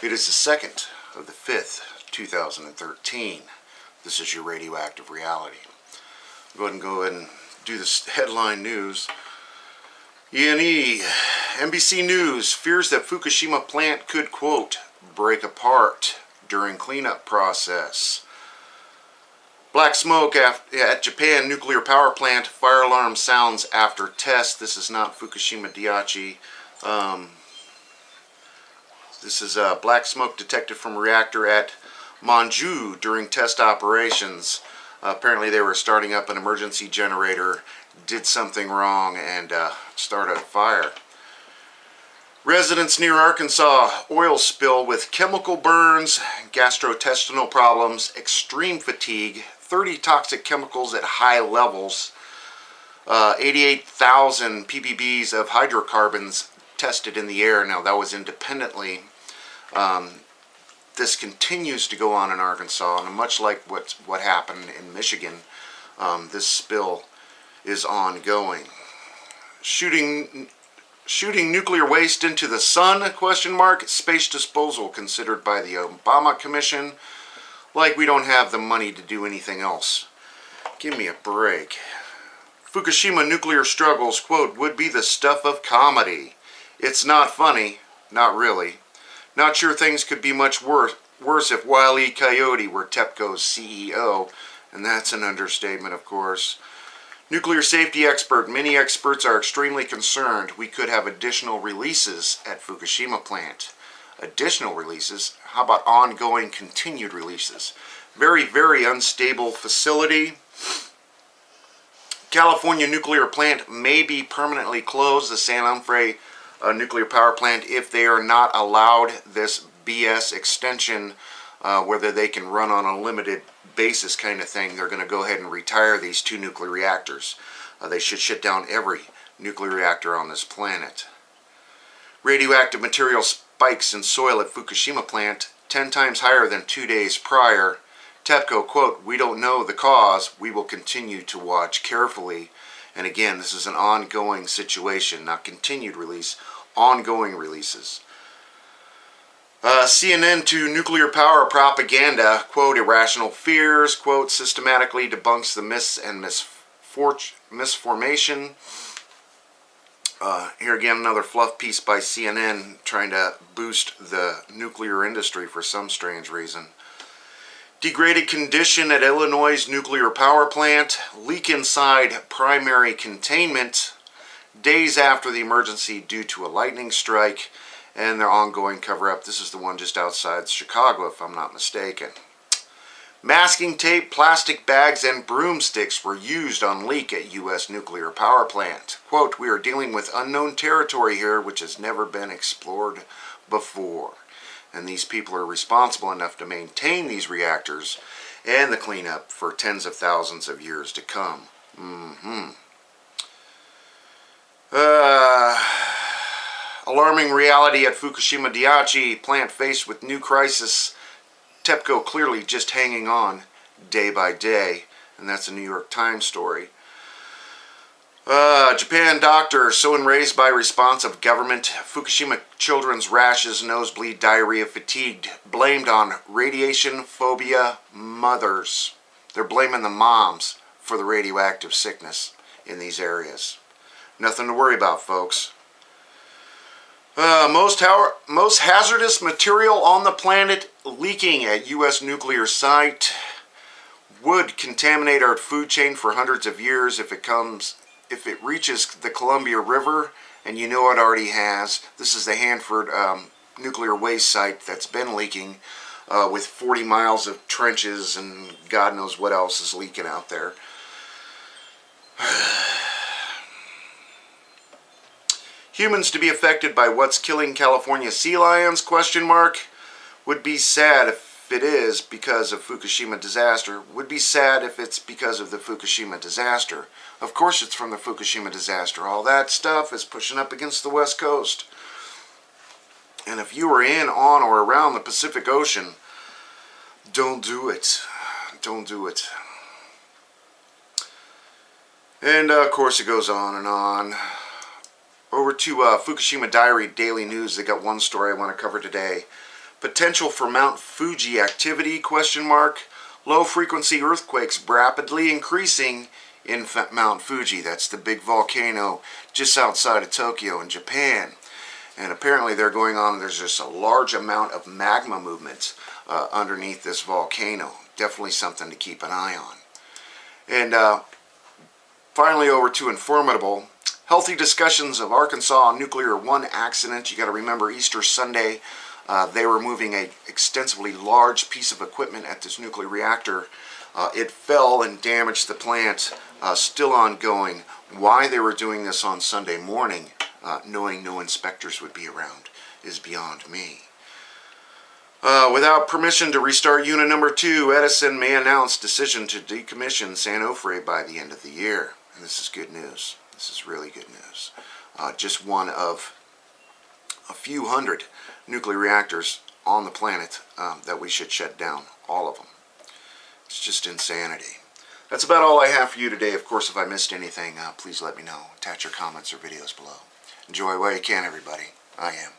It is the 2nd of the 5th, 2013. This is your Radioactive Reality. Go ahead and do this headline news. E&E, NBC News fears that Fukushima plant could, quote, break apart during cleanup process. Black smoke at Japan nuclear power plant. Fire alarm sounds after test. This is not Fukushima Daiichi. This is black smoke detected from a reactor at Monju during test operations. Apparently they were starting up an emergency generator, did something wrong, and started a fire. Residents near Arkansas, oil spill with chemical burns, gastrointestinal problems, extreme fatigue, 30 toxic chemicals at high levels, 88,000 ppbs of hydrocarbons tested in the air. Now that was independently. This continues to go on in Arkansas, and much like what happened in Michigan, this spill is ongoing. Shooting nuclear waste into the sun, question mark, space disposal considered by the Obama Commission. Like we don't have the money to do anything else. Give me a break. Fukushima nuclear struggles, quote, would be the stuff of comedy. It's not funny, not really. Not sure things could be much worse if Wile E. Coyote were TEPCO's CEO, and that's an understatement, of course. Nuclear safety expert, many experts are extremely concerned we could have additional releases at Fukushima plant. Additional releases? How about ongoing, continued releases? Very, very unstable facility. California nuclear plant may be permanently closed, the San Onofre nuclear power plant, if they are not allowed this BS extension, whether they can run on a limited basis kind of thing. They're going to go ahead and retire these 2 nuclear reactors. They should shut down every nuclear reactor on this planet. Radioactive material spikes in soil at Fukushima plant 10 times higher than 2 days prior. TEPCO, quote, we don't know the cause. We will continue to watch carefully. And again, this is an ongoing situation, not continued release, ongoing releases. CNN to nuclear power propaganda, quote, irrational fears, quote, systematically debunks the myths and misformation. Here again, another fluff piece by CNN trying to boost the nuclear industry for some strange reason. Degraded condition at Illinois' nuclear power plant. Leak inside primary containment. Days after the emergency due to a lightning strike. And their ongoing cover-up. This is the one just outside Chicago, if I'm not mistaken. Masking tape, plastic bags, and broomsticks were used on leak at U.S. nuclear power plant. Quote, we are dealing with unknown territory here which has never been explored before. And these people are responsible enough to maintain these reactors and the cleanup for tens of thousands of years to come. Alarming reality at Fukushima Daiichi plant faced with new crisis. TEPCO clearly just hanging on day by day. And that's a New York Times story. Japan doctor so enraged by response of government. Fukushima children's rashes, nosebleed, diarrhea, fatigued. Blamed on radiation phobia mothers. They're blaming the moms for the radioactive sickness in these areas. Nothing to worry about, folks. Most hazardous material on the planet leaking at U.S. nuclear site. Would contaminate our food chain for hundreds of years if it reaches the Columbia River, and you know it already has. This is the Hanford nuclear waste site that's been leaking with 40 miles of trenches and God knows what else is leaking out there. Humans to be affected by what's killing California sea lions, question mark. Would be sad if it is because of Fukushima disaster. Would be sad if it's because of the Fukushima disaster. Of course it's from the Fukushima disaster. All that stuff is pushing up against the West Coast. And if you are in, on, or around the Pacific Ocean, don't do it. Don't do it. And of course it goes on and on. Over to Fukushima Diary Daily News. They got one story I want to cover today. Potential for Mount Fuji activity, question mark. Low frequency earthquakes rapidly increasing in Mount Fuji. That's the big volcano just outside of Tokyo in Japan. And apparently they're going on, there's just a large amount of magma movement underneath this volcano. Definitely something to keep an eye on. And finally over to Informative. Healthy discussions of Arkansas Nuclear 1 accident. You got to remember Easter Sunday, they were moving a extensively large piece of equipment at this nuclear reactor. It fell and damaged the plant, still ongoing. Why they were doing this on Sunday morning, knowing no inspectors would be around, is beyond me. Without permission to restart unit number 2, Edison may announce decision to decommission San Onofre by the end of the year. And this is good news. This is really good news. Just one of a few hundred nuclear reactors on the planet that we should shut down, all of them. It's just insanity. That's about all I have for you today. Of course, if I missed anything, please let me know. Attach your comments or videos below. Enjoy while you can, everybody. I am.